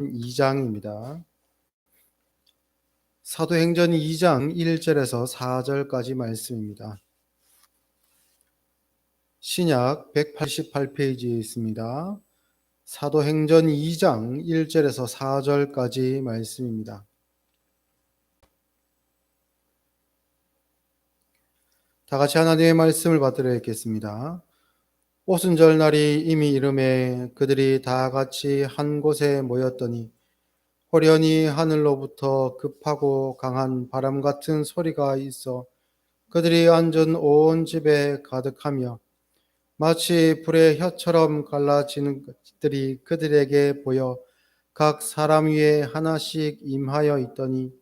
2장입니다. 사도행전 2장 1절에서 4절까지 말씀입니다. 신약 188페이지에 있습니다. 사도행전 2장 1절에서 4절까지 말씀입니다. 다 같이 하나님의 말씀을 받들어 읽겠습니다. 오순절 날이 이미 이름에 그들이 다 같이 한 곳에 모였더니 호련히 하늘로부터 급하고 강한 바람 같은 소리가 있어 그들이 앉은 온 집에 가득하며 마치 불의 혀처럼 갈라지는 것들이 그들에게 보여 각 사람 위에 하나씩 임하여 있더니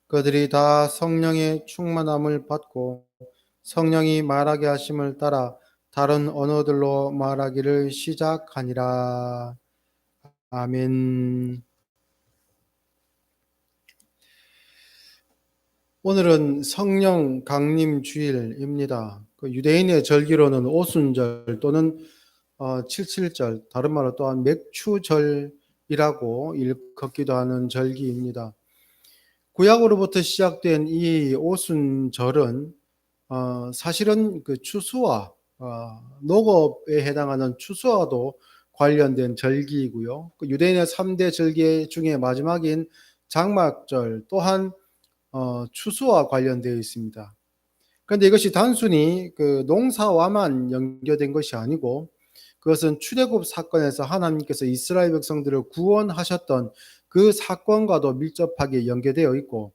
그들이 다 성령의 충만함을 받고 성령이 말하게 하심을 따라 다른 언어들로 말하기를 시작하니라. 아멘. 오늘은 성령 강림 주일입니다. 유대인의 절기로는 오순절 또는 77절, 다른 말로 또한 맥추절이라고 일컫기도 하는 절기입니다. 구약으로부터 시작된 이 오순절은 사실은 그 추수와 농업에 해당하는 추수와도 관련된 절기이고요. 유대인의 3대 절기 중에 마지막인 장막절 또한 추수와 관련되어 있습니다. 그런데 이것이 단순히 그 농사와만 연결된 것이 아니고 그것은 출애굽 사건에서 하나님께서 이스라엘 백성들을 구원하셨던 그 사건과도 밀접하게 연계되어 있고,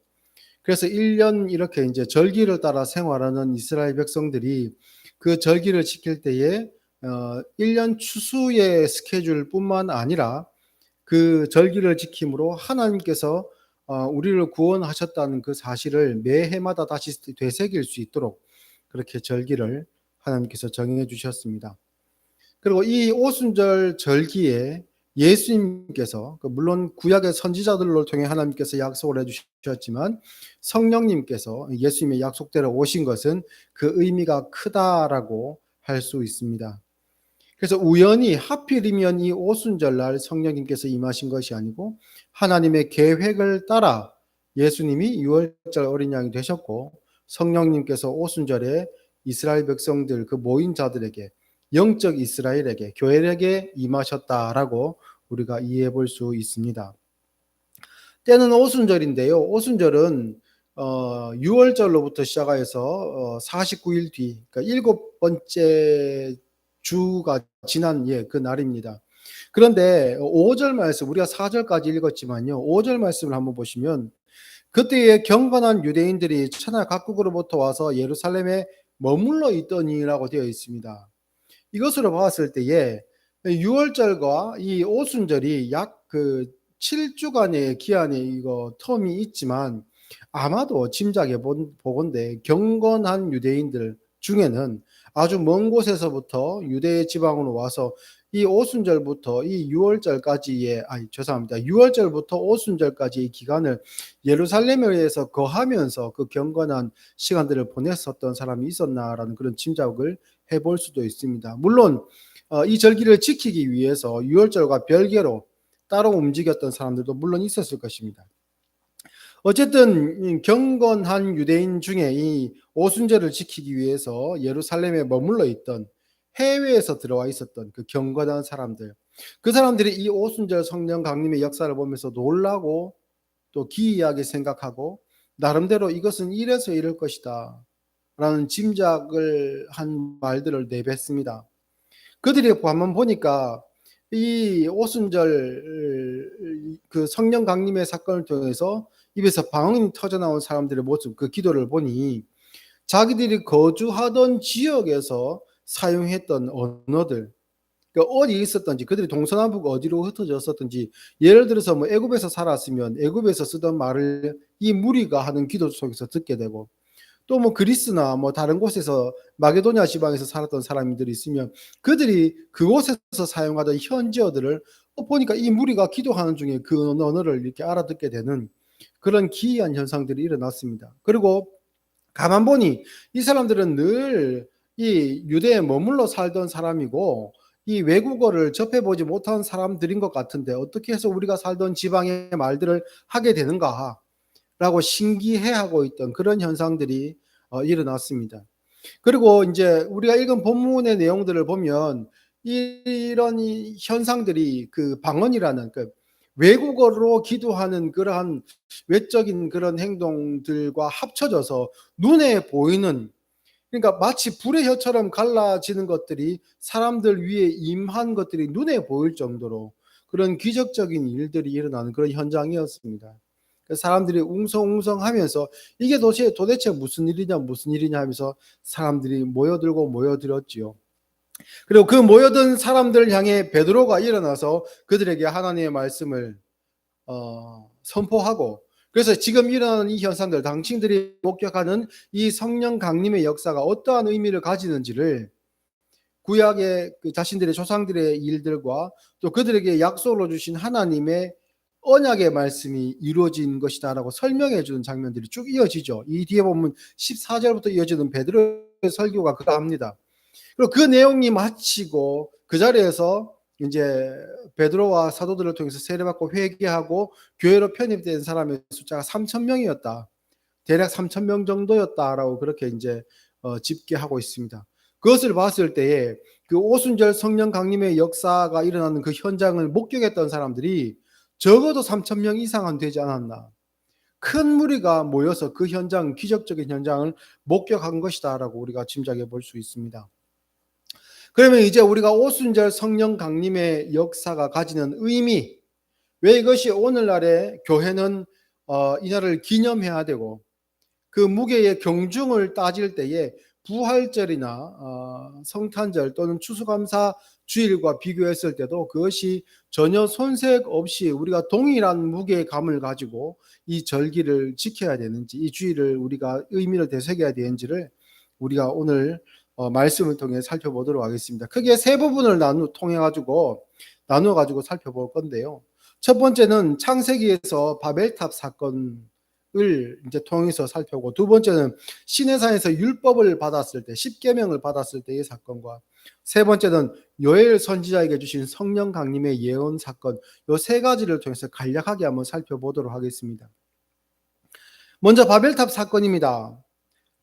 그래서 1년 이렇게 이제 절기를 따라 생활하는 이스라엘 백성들이 그 절기를 지킬 때에 1년 추수의 스케줄뿐만 아니라 그 절기를 지킴으로 하나님께서 우리를 구원하셨다는 그 사실을 매해마다 다시 되새길 수 있도록 그렇게 절기를 하나님께서 정해 주셨습니다. 그리고 이 오순절 절기에 예수님께서 물론 구약의 선지자들로 통해 하나님께서 약속을 해주셨지만 성령님께서 예수님의 약속대로 오신 것은 그 의미가 크다라고 할 수 있습니다. 그래서 우연히 하필이면 이 오순절날 성령님께서 임하신 것이 아니고 하나님의 계획을 따라 예수님이 6월절 어린 양이 되셨고 성령님께서 오순절에 이스라엘 백성들 그 모인 자들에게 영적 이스라엘에게 교회에게 임하셨다라고 우리가 이해해 볼 수 있습니다. 때는 오순절인데요. 오순절은 6월절로부터 시작해서 49일 뒤, 그러니까 7번째 주가 지난 그 날입니다. 그런데 5절 말씀, 우리가 4절까지 읽었지만요. 5절 말씀을 한번 보시면 그때에 경건한 유대인들이 천하 각국으로부터 와서 예루살렘에 머물러 있더니라고 되어 있습니다. 이것으로 봤을 때에 6월절과 이 오순절이 약 그 7주간의 기한의 이거 텀이 있지만 아마도 짐작해 보건대 경건한 유대인들 중에는 아주 먼 곳에서부터 유대 지방으로 와서 이 오순절부터 이 6월절까지의 죄송합니다. 6월절부터 오순절까지의 기간을 예루살렘에서 거하면서 그 경건한 시간들을 보냈었던 사람이 있었나라는 그런 짐작을 해볼 수도 있습니다. 물론 이 절기를 지키기 위해서 6월절과 별개로 따로 움직였던 사람들도 물론 있었을 것입니다. 어쨌든 경건한 유대인 중에 이 오순절을 지키기 위해서 예루살렘에 머물러 있던 해외에서 들어와 있었던 그 경건한 사람들, 그 사람들이 이 오순절 성령 강림의 역사를 보면서 놀라고 또 기이하게 생각하고 나름대로 이것은 이래서 이럴 것이다 라는 짐작을 한 말들을 내뱉습니다. 그들이 한번 보니까 이 오순절 그 성령 강림의 사건을 통해서 입에서 방언이 터져나온 사람들의 모습, 그 기도를 보니 자기들이 거주하던 지역에서 사용했던 언어들, 그러니까 어디 있었던지, 그들이 동서남북 어디로 흩어졌었던지, 예를 들어서 뭐 애굽에서 살았으면 애굽에서 쓰던 말을 이 무리가 하는 기도 속에서 듣게 되고, 또 뭐 그리스나 뭐 다른 곳에서 마게도니아 지방에서 살았던 사람들이 있으면 그들이 그곳에서 사용하던 현지어들을 보니까 이 무리가 기도하는 중에 그 언어를 이렇게 알아듣게 되는 그런 기이한 현상들이 일어났습니다. 그리고 가만 보니 이 사람들은 늘 이 유대에 머물러 살던 사람이고 이 외국어를 접해보지 못한 사람들인 것 같은데 어떻게 해서 우리가 살던 지방의 말들을 하게 되는가라고 신기해하고 있던 그런 현상들이 일어났습니다. 그리고 이제 우리가 읽은 본문의 내용들을 보면 이런 이 현상들이 그 방언이라는 그 외국어로 기도하는 그러한 외적인 그런 행동들과 합쳐져서 눈에 보이는, 그러니까 마치 불의 혀처럼 갈라지는 것들이 사람들 위에 임한 것들이 눈에 보일 정도로 그런 기적적인 일들이 일어나는 그런 현장이었습니다. 사람들이 웅성웅성하면서 이게 도대체 무슨 일이냐 무슨 일이냐 하면서 사람들이 모여들었지요. 그리고 그 모여든 사람들을 향해 베드로가 일어나서 그들에게 하나님의 말씀을 선포하고, 그래서 지금 일어나는 이 현상들, 당신들이 목격하는 이 성령 강림의 역사가 어떠한 의미를 가지는지를 구약의 그 자신들의 조상들의 일들과 또 그들에게 약속으로 주신 하나님의 언약의 말씀이 이루어진 것이다라고 설명해 주는 장면들이 쭉 이어지죠. 이 뒤에 보면 14절부터 이어지는 베드로의 설교가 그러합니다. 그리고 그 내용이 마치고 그 자리에서 이제 베드로와 사도들을 통해서 세례받고 회개하고 교회로 편입된 사람의 숫자가 3천 명이었다. 대략 3천 명 정도였다라고 그렇게 이제 집계하고 있습니다. 그것을 봤을 때에 그 오순절 성령 강림의 역사가 일어나는 그 현장을 목격했던 사람들이 적어도 3천 명 이상은 되지 않았나. 큰 무리가 모여서 그 현장, 기적적인 현장을 목격한 것이다라고 우리가 짐작해 볼 수 있습니다. 그러면 이제 우리가 오순절 성령 강림의 역사가 가지는 의미, 왜 이것이 오늘날의 교회는 이날을 기념해야 되고 그 무게의 경중을 따질 때에 부활절이나 성탄절 또는 추수감사 주일과 비교했을 때도 그것이 전혀 손색 없이 우리가 동일한 무게감을 가지고 이 절기를 지켜야 되는지, 이 주일을 우리가 의미를 되새겨야 되는지를 우리가 오늘 말씀을 통해 살펴보도록 하겠습니다. 크게 세 부분을 나누어 가지고 살펴볼 건데요. 첫 번째는 창세기에서 바벨탑 사건을 이제 통해서 살펴보고, 두 번째는 시내산에서 율법을 받았을 때, 십계명을 받았을 때의 사건과, 세 번째는 요엘 선지자에게 주신 성령 강림의 예언 사건, 이 세 가지를 통해서 간략하게 한번 살펴보도록 하겠습니다. 먼저 바벨탑 사건입니다.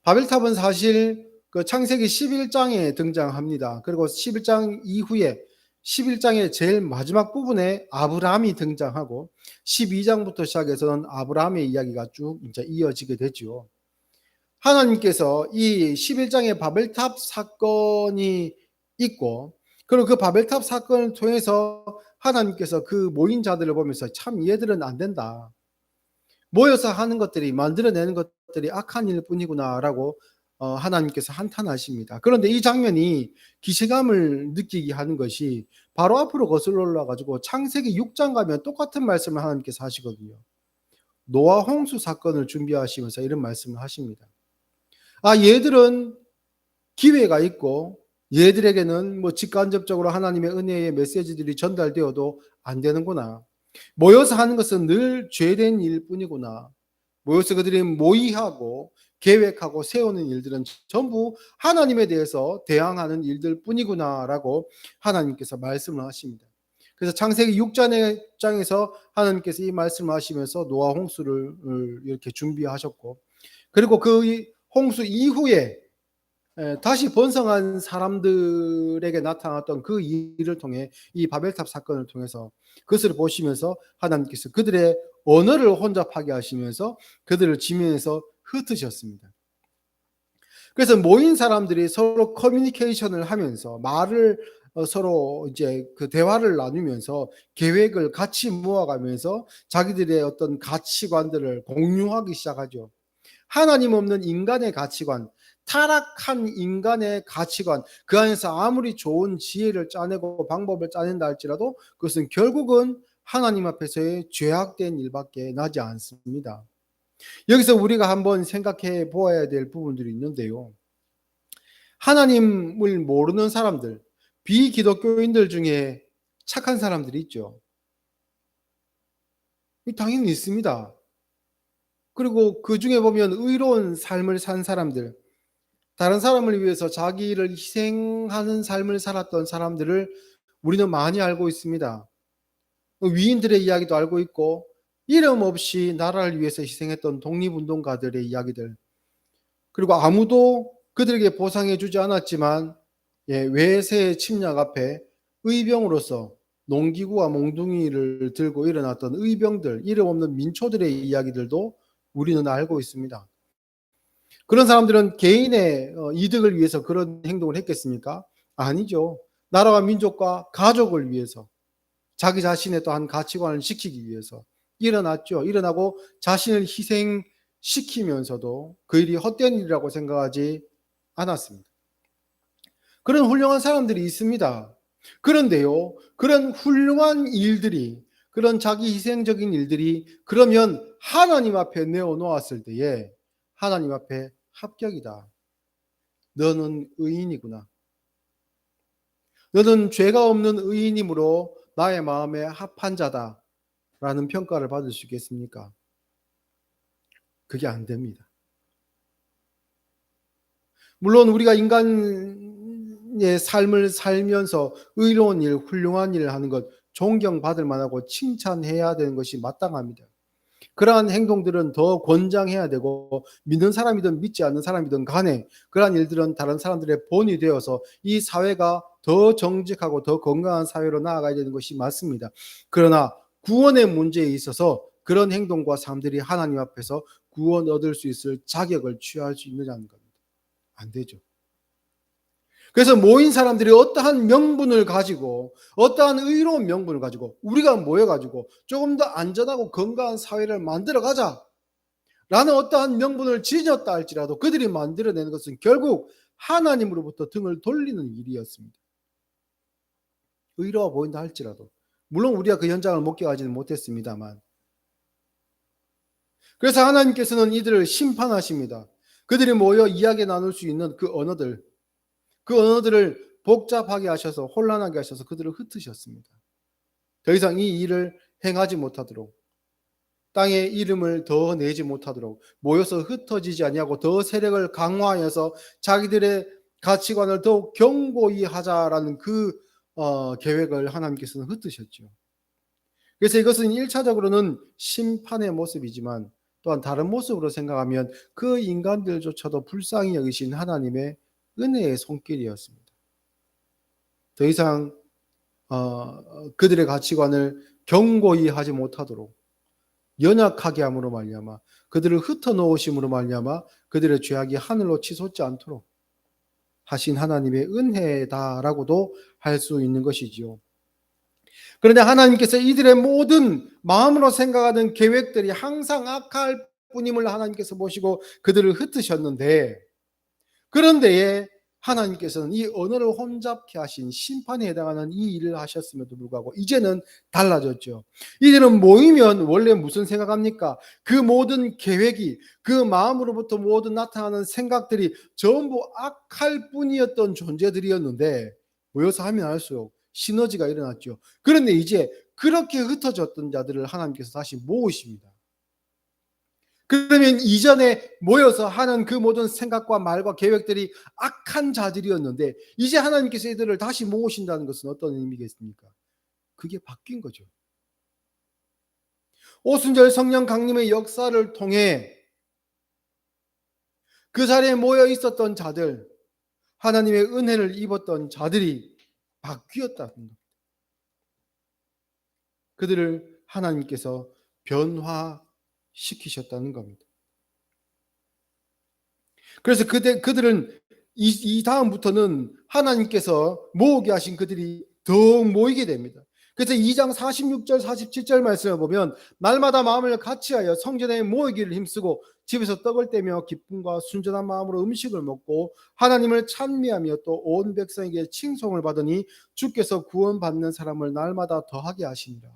바벨탑은 사실 그 창세기 11장에 등장합니다. 그리고 11장 이후에 11장의 제일 마지막 부분에 아브라함이 등장하고 12장부터 시작해서는 아브라함의 이야기가 쭉 이제 이어지게 되죠. 하나님께서 이 11장의 바벨탑 사건이 있고, 그리고 그 바벨탑 사건을 통해서 하나님께서 그 모인 자들을 보면서 참 얘들은 안 된다. 모여서 하는 것들이, 만들어내는 것들이 악한 일뿐이구나라고 하나님께서 한탄하십니다. 그런데 이 장면이 기시감을 느끼게 하는 것이 바로 앞으로 거슬러 올라가지고 창세기 6장 가면 똑같은 말씀을 하나님께서 하시거든요. 노아 홍수 사건을 준비하시면서 이런 말씀을 하십니다. 얘들은 기회가 있고 얘들에게는 뭐 직간접적으로 하나님의 은혜의 메시지들이 전달되어도 안 되는구나. 모여서 하는 것은 늘 죄된 일뿐이구나. 모여서 그들이 모의하고 계획하고 세우는 일들은 전부 하나님에 대해서 대항하는 일들 뿐이구나라고 하나님께서 말씀을 하십니다. 그래서 창세기 6장에서 하나님께서 이 말씀을 하시면서 노아 홍수를 이렇게 준비하셨고, 그리고 그 홍수 이후에 다시 번성한 사람들에게 나타났던 그 일을 통해 이 바벨탑 사건을 통해서 그것을 보시면서 하나님께서 그들의 언어를 혼잡하게 하시면서 그들을 지면에서 흩으셨습니다. 그래서 모인 사람들이 서로 커뮤니케이션을 하면서 말을 서로 이제 그 대화를 나누면서 계획을 같이 모아가면서 자기들의 어떤 가치관들을 공유하기 시작하죠. 하나님 없는 인간의 가치관, 타락한 인간의 가치관, 그 안에서 아무리 좋은 지혜를 짜내고 방법을 짜낸다 할지라도 그것은 결국은 하나님 앞에서의 죄악된 일밖에 나지 않습니다. 여기서 우리가 한번 생각해 보아야 될 부분들이 있는데요. 하나님을 모르는 사람들, 비기독교인들 중에 착한 사람들이 있죠. 당연히 있습니다. 그리고 그 중에 보면 의로운 삶을 산 사람들, 다른 사람을 위해서 자기를 희생하는 삶을 살았던 사람들을 우리는 많이 알고 있습니다. 위인들의 이야기도 알고 있고 이름 없이 나라를 위해서 희생했던 독립운동가들의 이야기들, 그리고 아무도 그들에게 보상해 주지 않았지만 외세의 침략 앞에 의병으로서 농기구와 몽둥이를 들고 일어났던 의병들, 이름 없는 민초들의 이야기들도 우리는 알고 있습니다. 그런 사람들은 개인의 이득을 위해서 그런 행동을 했겠습니까? 아니죠. 나라와 민족과 가족을 위해서, 자기 자신의 또한 가치관을 지키기 위해서 일어났죠. 일어나고 자신을 희생시키면서도 그 일이 헛된 일이라고 생각하지 않았습니다. 그런 훌륭한 사람들이 있습니다. 그런데요, 그런 훌륭한 일들이, 그런 자기 희생적인 일들이 그러면 하나님 앞에 내어놓았을 때에 하나님 앞에 합격이다. 너는 의인이구나. 너는 죄가 없는 의인이므로 나의 마음에 합한 자다. 라는 평가를 받을 수 있겠습니까? 그게 안 됩니다. 물론 우리가 인간의 삶을 살면서 의로운 일, 훌륭한 일을 하는 것 존경받을 만하고 칭찬해야 되는 것이 마땅합니다. 그러한 행동들은 더 권장해야 되고, 믿는 사람이든 믿지 않는 사람이든 간에 그러한 일들은 다른 사람들의 본이 되어서 이 사회가 더 정직하고 더 건강한 사회로 나아가야 되는 것이 맞습니다. 그러나 구원의 문제에 있어서 그런 행동과 사람들이 하나님 앞에서 구원 얻을 수 있을 자격을 취할 수 있느냐는 겁니다. 안 되죠. 그래서 모인 사람들이 어떠한 명분을 가지고, 어떠한 의로운 명분을 가지고 우리가 모여가지고 조금 더 안전하고 건강한 사회를 만들어가자 라는 어떠한 명분을 지녔다 할지라도 그들이 만들어내는 것은 결국 하나님으로부터 등을 돌리는 일이었습니다. 의로워 보인다 할지라도. 물론 우리가 그 현장을 목격하지는 못했습니다만. 그래서 하나님께서는 이들을 심판하십니다. 그들이 모여 이야기 나눌 수 있는 그 언어들을 복잡하게 하셔서 혼란하게 하셔서 그들을 흩으셨습니다. 더 이상 이 일을 행하지 못하도록, 땅의 이름을 더 내지 못하도록, 모여서 흩어지지 아니하고 더 세력을 강화하여서 자기들의 가치관을 더욱 견고히 하자라는 그 계획을 하나님께서는 흩으셨죠. 그래서 이것은 1차적으로는 심판의 모습이지만 또한 다른 모습으로 생각하면 그 인간들조차도 불쌍히 여기신 하나님의 은혜의 손길이었습니다. 더 이상 그들의 가치관을 견고히 하지 못하도록 연약하게 함으로 말미암아, 그들을 흩어놓으심으로 말미암아 그들의 죄악이 하늘로 치솟지 않도록 하신 하나님의 은혜다라고도 할 수 있는 것이지요. 그런데 하나님께서 이들의 모든 마음으로 생각하는 계획들이 항상 악할 뿐임을 하나님께서 보시고 그들을 흩으셨는데, 그런데 하나님께서는 이 언어를 혼잡케 하신 심판에 해당하는 이 일을 하셨음에도 불구하고 이제는 달라졌죠. 이들은 모이면 원래 무슨 생각합니까? 그 모든 계획이, 그 마음으로부터 모든 나타나는 생각들이 전부 악할 뿐이었던 존재들이었는데 모여서 하면 할수록 시너지가 일어났죠. 그런데 이제 그렇게 흩어졌던 자들을 하나님께서 다시 모으십니다. 그러면 이전에 모여서 하는 그 모든 생각과 말과 계획들이 악한 자들이었는데 이제 하나님께서 이들을 다시 모으신다는 것은 어떤 의미겠습니까? 그게 바뀐 거죠. 오순절 성령 강림의 역사를 통해 그 자리에 모여 있었던 자들, 하나님의 은혜를 입었던 자들이 바뀌었다는 겁니다. 그들을 하나님께서 변화시키셨다는 겁니다. 그래서 그들은 이 다음부터는 하나님께서 모으게 하신 그들이 더욱 모이게 됩니다. 그래서 2장 46절 47절 말씀을 보면 날마다 마음을 같이하여 성전에 모이기를 힘쓰고 집에서 떡을 떼며 기쁨과 순전한 마음으로 음식을 먹고 하나님을 찬미하며 또 온 백성에게 칭송을 받으니 주께서 구원받는 사람을 날마다 더하게 하시니라.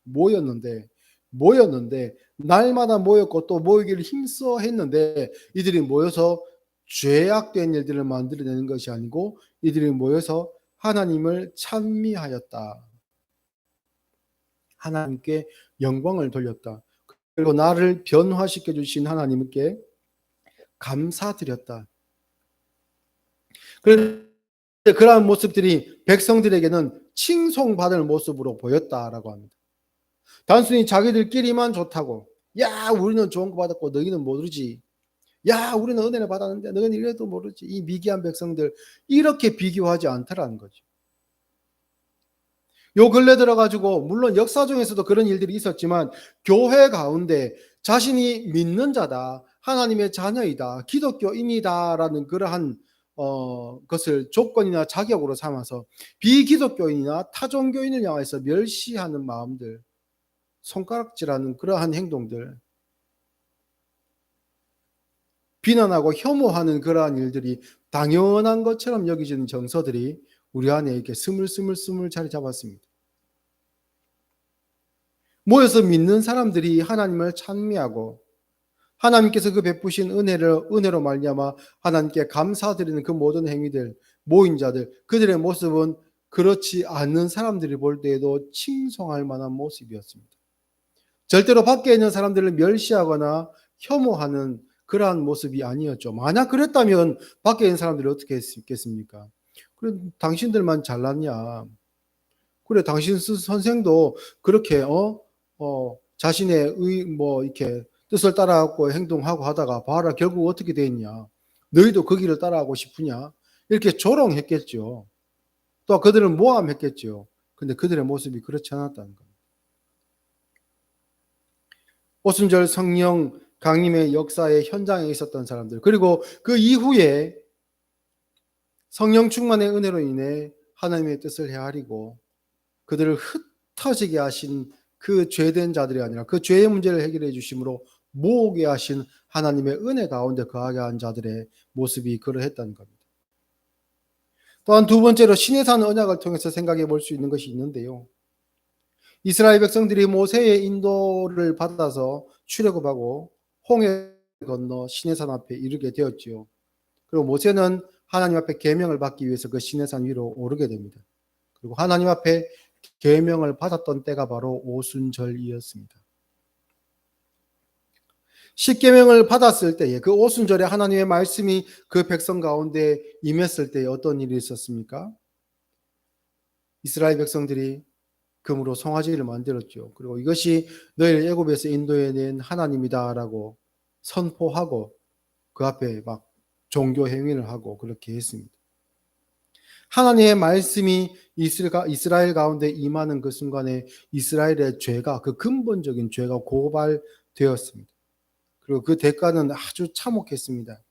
모였는데 날마다 모였고 또 모이기를 힘써 했는데 이들이 모여서 죄악된 일들을 만들어내는 것이 아니고 이들이 모여서 하나님을 찬미하였다. 하나님께 영광을 돌렸다. 그리고 나를 변화시켜 주신 하나님께 감사드렸다. 그러한 모습들이 백성들에게는 칭송받을 모습으로 보였다라고 합니다. 단순히 자기들끼리만 좋다고, 야 우리는 좋은 거 받았고 너희는 모르지, 야 우리는 은혜를 받았는데 너희는 이래도 모르지, 이 미개한 백성들, 이렇게 비교하지 않더라는 거죠. 요 근래 들어가지고 물론 역사 중에서도 그런 일들이 있었지만 교회 가운데 자신이 믿는 자다, 하나님의 자녀이다, 기독교인이다라는 그러한 것을 조건이나 자격으로 삼아서 비기독교인이나 타종교인을 향해서 멸시하는 마음들, 손가락질하는 그러한 행동들, 비난하고 혐오하는 그러한 일들이 당연한 것처럼 여겨지는 정서들이 우리 안에 이렇게 스물스물 자리 잡았습니다. 모여서 믿는 사람들이 하나님을 찬미하고 하나님께서 그 베푸신 은혜로 말미암아 하나님께 감사드리는 그 모든 행위들, 모인 자들, 그들의 모습은 그렇지 않는 사람들이 볼 때에도 칭송할 만한 모습이었습니다. 절대로 밖에 있는 사람들을 멸시하거나 혐오하는 그러한 모습이 아니었죠. 만약 그랬다면 밖에 있는 사람들이 어떻게 했겠습니까? 그래, 당신들만 잘났냐? 그래, 당신 선생도 그렇게 자신의 이렇게 뜻을 따라하고 행동하고 하다가 봐라 결국 어떻게 됐냐? 너희도 그 길을 따라하고 싶으냐? 이렇게 조롱했겠죠. 또 그들은 모함했겠죠. 근데 그들의 모습이 그렇지 않았다는 겁니다. 오순절 성령 강림의 역사의 현장에 있었던 사람들, 그리고 그 이후에 성령 충만의 은혜로 인해 하나님의 뜻을 헤아리고 그들을 흩어지게 하신 그 죄된 자들이 아니라 그 죄의 문제를 해결해 주심으로 모으게 하신 하나님의 은혜 가운데 거하게 한 자들의 모습이 그러했다는 겁니다. 또한 두 번째로 시내산 언약을 통해서 생각해 볼 수 있는 것이 있는데요. 이스라엘 백성들이 모세의 인도를 받아서 출애굽하고 홍해 건너 시내산 앞에 이르게 되었지요. 그리고 모세는 하나님 앞에 계명을 받기 위해서 그 시내산 위로 오르게 됩니다. 그리고 하나님 앞에 계명을 받았던 때가 바로 오순절이었습니다. 십계명을 받았을 때에 그 오순절에 하나님의 말씀이 그 백성 가운데 임했을 때에 어떤 일이 있었습니까? 이스라엘 백성들이 금으로 송아지를 만들었죠. 그리고 이것이 너희를 애굽에서 인도해낸 하나님이다라고 선포하고 그 앞에 막 종교 행위를 하고 그렇게 했습니다. 하나님의 말씀이 이스라엘 가운데 임하는 그 순간에 이스라엘의 죄가, 그 근본적인 죄가 고발되었습니다. 그리고 그 대가는 아주 참혹했습니다.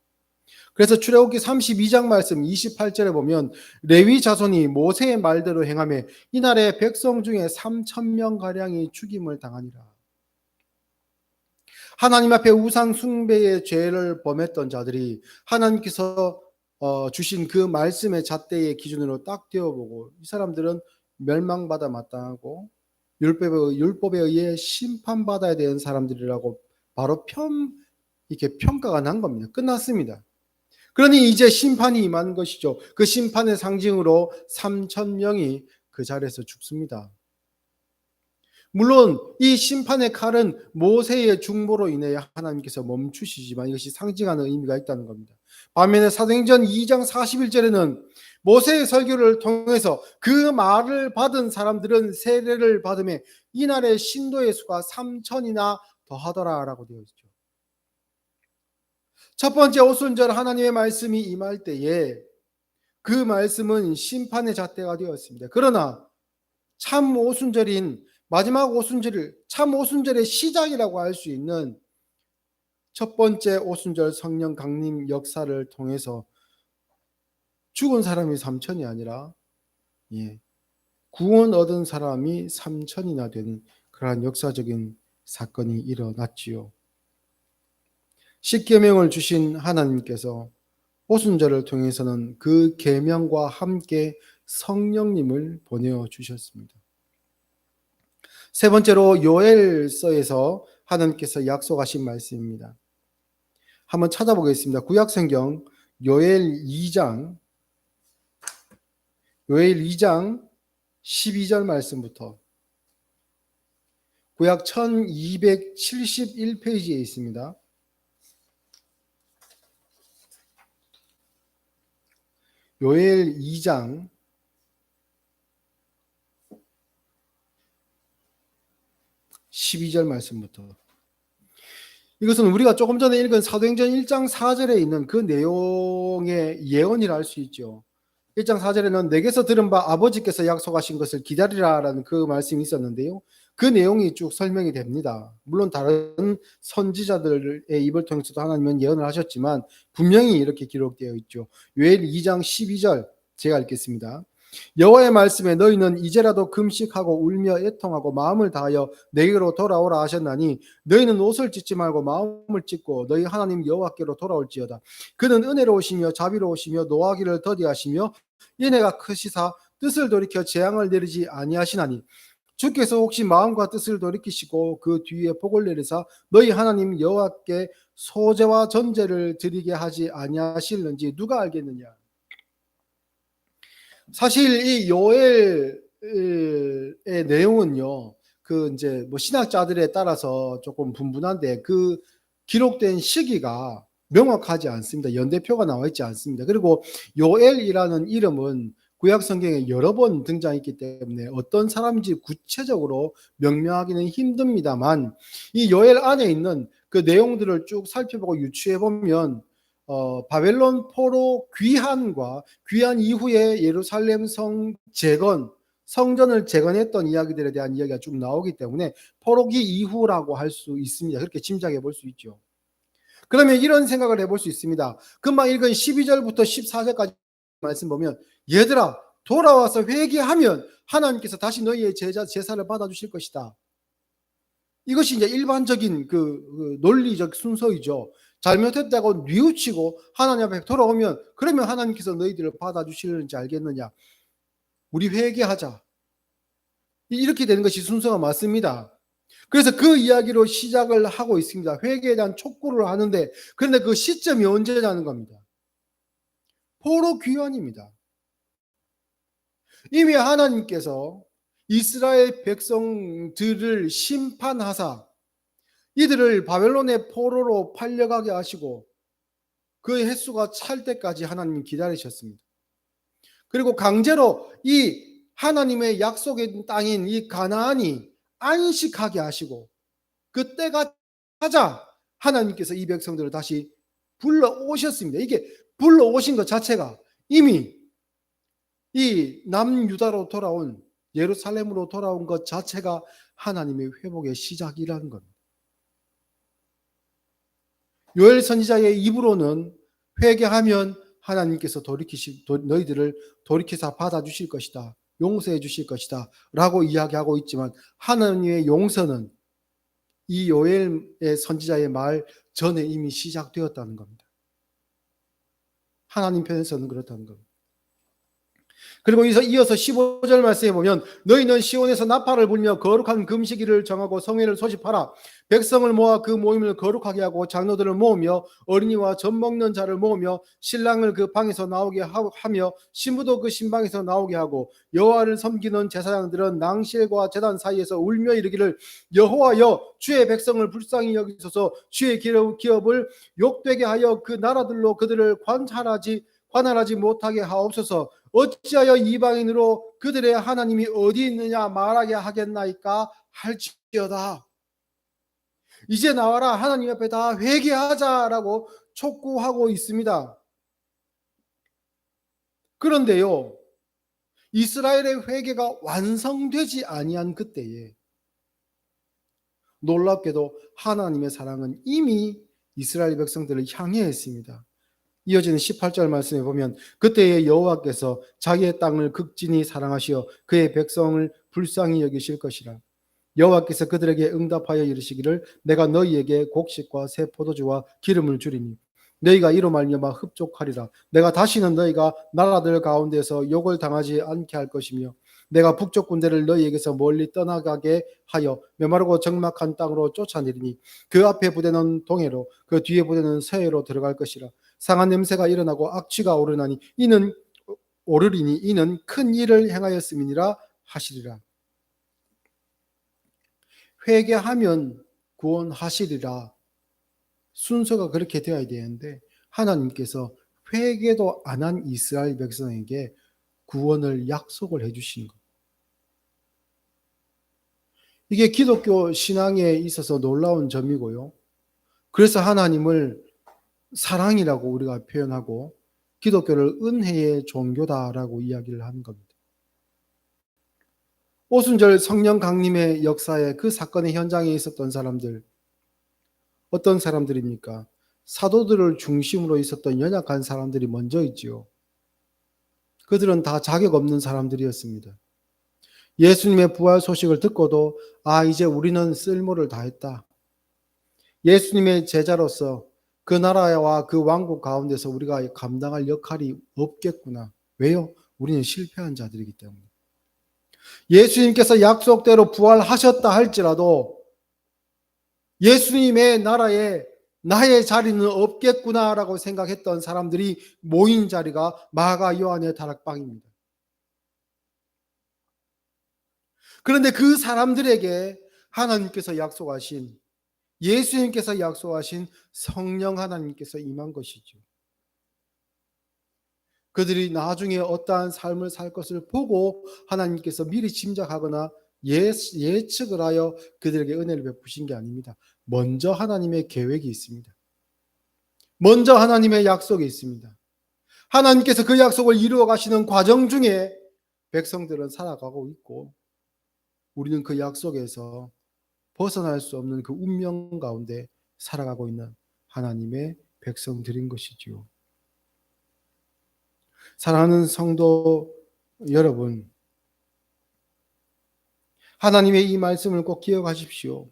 그래서 출애굽기 32장 말씀 28절에 보면 레위 자손이 모세의 말대로 행하며 이날에 백성 중에 3,000명 가량이 죽임을 당하니라. 하나님 앞에 우상 숭배의 죄를 범했던 자들이 하나님께서 주신 그 말씀의 잣대의 기준으로 딱 떼어보고 이 사람들은 멸망받아 마땅하고 율법에 의해 심판받아야 되는 사람들이라고 바로 이렇게 평가가 난 겁니다. 끝났습니다. 그러니 이제 심판이 임한 것이죠. 그 심판의 상징으로 3,000명이 그 자리에서 죽습니다. 물론 이 심판의 칼은 모세의 중보로 인해 하나님께서 멈추시지만 이것이 상징하는 의미가 있다는 겁니다. 반면에 사도행전 2장 41절에는 모세의 설교를 통해서 그 말을 받은 사람들은 세례를 받음에 이날의 신도의 수가 3,000이나 더하더라라고 되어 있죠. 첫 번째 오순절 하나님의 말씀이 임할 때에 그 말씀은 심판의 잣대가 되었습니다. 그러나 참 오순절인 마지막 오순절을 참 오순절의 시작이라고 할 수 있는 첫 번째 오순절 성령 강림 역사를 통해서 죽은 사람이 3,000이 아니라 구원 얻은 사람이 3,000이나 되는 그러한 역사적인 사건이 일어났지요. 십계명을 주신 하나님께서 오순절을 통해서는 그 계명과 함께 성령님을 보내어 주셨습니다. 세 번째로 요엘서에서 하나님께서 약속하신 말씀입니다. 한번 찾아보겠습니다. 구약성경 요엘 2장 12절 말씀부터 구약 1271페이지에 있습니다. 요엘 2장 12절 말씀부터. 이것은 우리가 조금 전에 읽은 사도행전 1장 4절에 있는 그 내용의 예언이라 할 수 있죠. 1장 4절에는 내게서 들은 바 아버지께서 약속하신 것을 기다리라라는 그 말씀이 있었는데요. 그 내용이 쭉 설명이 됩니다. 물론 다른 선지자들의 입을 통해서도 하나님은 예언을 하셨지만 분명히 이렇게 기록되어 있죠. 요엘 2장 12절 제가 읽겠습니다. 여호와의 말씀에 너희는 이제라도 금식하고 울며 애통하고 마음을 다하여 내게로 돌아오라 하셨나니 너희는 옷을 찢지 말고 마음을 찢고 너희 하나님 여호와께로 돌아올지어다. 그는 은혜로우시며 자비로우시며 노하기를 더디하시며 은혜가 크시사 뜻을 돌이켜 재앙을 내리지 아니하시나니 주께서 혹시 마음과 뜻을 돌이키시고 그 뒤에 복을 내리사 너희 하나님 여호와께 소제와 전제를 드리게 하지 아니하실는지 누가 알겠느냐. 사실 이 요엘의 내용은요, 그 이제 뭐 신학자들에 따라서 조금 분분한데 그 기록된 시기가 명확하지 않습니다. 연대표가 나와 있지 않습니다. 그리고 요엘이라는 이름은 구약 성경에 여러 번 등장했기 때문에 어떤 사람인지 구체적으로 명명하기는 힘듭니다만 이 요엘 안에 있는 그 내용들을 쭉 살펴보고 유추해 보면 바벨론 포로 귀환과 귀환 이후에 예루살렘 성 재건, 성전을 재건했던 이야기들에 대한 이야기가 쭉 나오기 때문에 포로기 이후라고 할 수 있습니다. 그렇게 짐작해 볼 수 있죠. 그러면 이런 생각을 해볼 수 있습니다. 금방 읽은 12절부터 14절까지 말씀 보면 얘들아 돌아와서 회개하면 하나님께서 다시 너희의 제사를 받아주실 것이다. 이것이 이제 일반적인 그 논리적 순서이죠. 잘못했다고 뉘우치고 하나님 앞에 돌아오면 그러면 하나님께서 너희들을 받아주시는지 알겠느냐. 우리 회개하자. 이렇게 되는 것이 순서가 맞습니다. 그래서 그 이야기로 시작을 하고 있습니다. 회개에 대한 촉구를 하는데 그런데 그 시점이 언제냐는 겁니다. 포로 귀환입니다. 이미 하나님께서 이스라엘 백성들을 심판하사 이들을 바벨론의 포로로 팔려가게 하시고 그 횟수가 찰 때까지 하나님이 기다리셨습니다. 그리고 강제로 이 하나님의 약속의 땅인 이 가나안이 안식하게 하시고 그 때가 차자 하나님께서 이 백성들을 다시 불러오셨습니다. 이게 불러오신 것 자체가 이미 이 남유다로 돌아온 예루살렘으로 돌아온 것 자체가 하나님의 회복의 시작이라는 겁니다. 요엘 선지자의 입으로는 회개하면 하나님께서 너희들을 돌이켜서 받아주실 것이다. 용서해 주실 것이다. 라고 이야기하고 있지만 하나님의 용서는 이 요엘의 선지자의 말 전에 이미 시작되었다는 겁니다. 하나님 편에서는 그렇다는 겁니다. 그리고 이어서 15절 말씀에 보면 너희는 시온에서 나팔을 불며 거룩한 금식일을 정하고 성회를 소집하라. 백성을 모아 그 모임을 거룩하게 하고 장로들을 모으며 어린이와 젖 먹는 자를 모으며 신랑을 그 방에서 나오게 하며 신부도 그 신방에서 나오게 하고 여호와를 섬기는 제사장들은 낭실과 제단 사이에서 울며 이르기를 여호와여 주의 백성을 불쌍히 여기소서 주의 기업을 욕되게 하여 그 나라들로 그들을 관할하지 못하게 하옵소서. 어찌하여 이방인으로 그들의 하나님이 어디 있느냐 말하게 하겠나이까 할지어다. 이제 나와라 하나님 앞에 다 회개하자라고 촉구하고 있습니다. 그런데요, 이스라엘의 회개가 완성되지 아니한 그때에 놀랍게도 하나님의 사랑은 이미 이스라엘 백성들을 향해 했습니다. 이어지는 18절 말씀에 보면 그때에 여호와께서 자기의 땅을 극진히 사랑하시어 그의 백성을 불쌍히 여기실 것이라. 여호와께서 그들에게 응답하여 이르시기를 내가 너희에게 곡식과 새 포도주와 기름을 주리니 너희가 이로 말미암아 흡족하리라. 내가 다시는 너희가 나라들 가운데서 욕을 당하지 않게 할 것이며 내가 북쪽 군대를 너희에게서 멀리 떠나가게 하여 메마르고 적막한 땅으로 쫓아내리니 그 앞에 부대는 동해로 그 뒤에 부대는 서해로 들어갈 것이라. 상한 냄새가 일어나고 악취가 오르리니 이는 큰 일을 행하였음이니라 하시리라. 회개하면 구원하시리라. 순서가 그렇게 되어야 되는데 하나님께서 회개도 안 한 이스라엘 백성에게 구원을 약속을 해 주신 것. 이게 기독교 신앙에 있어서 놀라운 점이고요. 그래서 하나님을 사랑이라고 우리가 표현하고 기독교를 은혜의 종교다라고 이야기를 하는 겁니다. 오순절 성령 강림의 역사에 그 사건의 현장에 있었던 사람들, 어떤 사람들입니까? 사도들을 중심으로 있었던 연약한 사람들이 먼저 있지요. 그들은 다 자격 없는 사람들이었습니다. 예수님의 부활 소식을 듣고도 이제 우리는 쓸모를 다했다. 예수님의 제자로서 그 나라와 그 왕국 가운데서 우리가 감당할 역할이 없겠구나. 왜요? 우리는 실패한 자들이기 때문에. 예수님께서 약속대로 부활하셨다 할지라도 예수님의 나라에 나의 자리는 없겠구나라고 생각했던 사람들이 모인 자리가 마가 요한의 다락방입니다. 그런데 그 사람들에게 하나님께서 약속하신, 예수님께서 약속하신 성령 하나님께서 임한 것이죠. 그들이 나중에 어떠한 삶을 살 것을 보고 하나님께서 미리 짐작하거나 예측을 하여 그들에게 은혜를 베푸신 게 아닙니다. 먼저 하나님의 계획이 있습니다. 먼저 하나님의 약속이 있습니다. 하나님께서 그 약속을 이루어 가시는 과정 중에 백성들은 살아가고 있고 우리는 그 약속에서 벗어날 수 없는 그 운명 가운데 살아가고 있는 하나님의 백성들인 것이지요. 사랑하는 성도 여러분, 하나님의 이 말씀을 꼭 기억하십시오.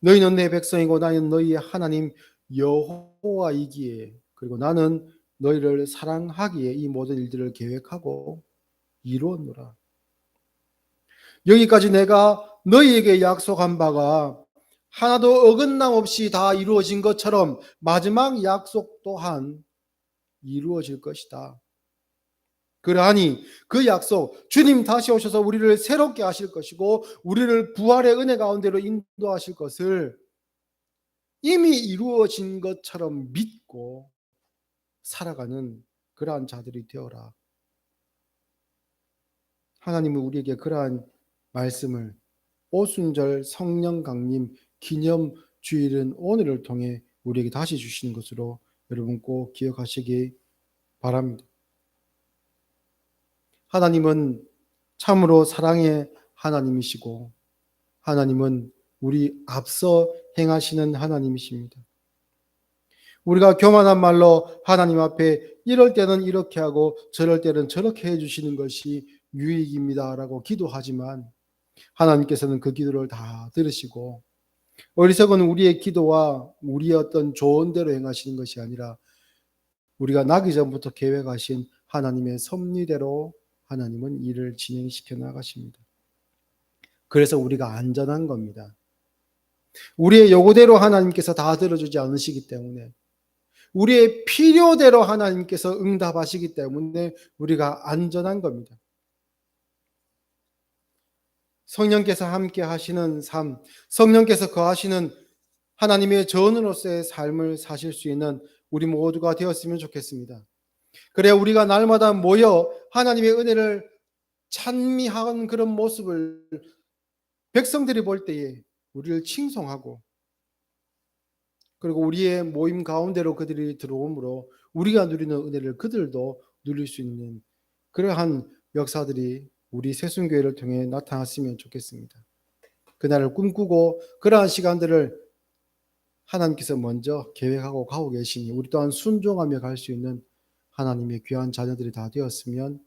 너희는 내 백성이고 나는 너희의 하나님 여호와이기에, 그리고 나는 너희를 사랑하기에 이 모든 일들을 계획하고 이루었노라. 여기까지 내가 너희에게 약속한 바가 하나도 어긋남 없이 다 이루어진 것처럼 마지막 약속 또한 이루어질 것이다. 그러하니 그 약속, 주님 다시 오셔서 우리를 새롭게 하실 것이고 우리를 부활의 은혜 가운데로 인도하실 것을 이미 이루어진 것처럼 믿고 살아가는 그러한 자들이 되어라. 하나님은 우리에게 그러한 말씀을 오순절 성령 강림 기념 주일은 오늘을 통해 우리에게 다시 주시는 것으로 여러분 꼭 기억하시기 바랍니다. 하나님은 참으로 사랑의 하나님이시고 하나님은 우리 앞서 행하시는 하나님이십니다. 우리가 교만한 말로 하나님 앞에 이럴 때는 이렇게 하고 저럴 때는 저렇게 해주시는 것이 유익입니다라고 기도하지만 하나님께서는 그 기도를 다 들으시고 어리석은 우리의 기도와 우리의 어떤 좋은 대로 행하시는 것이 아니라 우리가 나기 전부터 계획하신 하나님의 섭리대로 하나님은 일을 진행시켜 나가십니다. 그래서 우리가 안전한 겁니다. 우리의 요구대로 하나님께서 다 들어주지 않으시기 때문에 우리의 필요대로 하나님께서 응답하시기 때문에 우리가 안전한 겁니다. 성령께서 함께 하시는 삶, 성령께서 거하시는 하나님의 전으로서의 삶을 사실 수 있는 우리 모두가 되었으면 좋겠습니다. 그래야 우리가 날마다 모여 하나님의 은혜를 찬미하는 그런 모습을 백성들이 볼 때에 우리를 칭송하고 그리고 우리의 모임 가운데로 그들이 들어오므로 우리가 누리는 은혜를 그들도 누릴 수 있는 그러한 역사들이 우리 새순교회를 통해 나타났으면 좋겠습니다. 그날을 꿈꾸고 그러한 시간들을 하나님께서 먼저 계획하고 가고 계시니 우리 또한 순종하며 갈 수 있는 하나님의 귀한 자녀들이 다 되었으면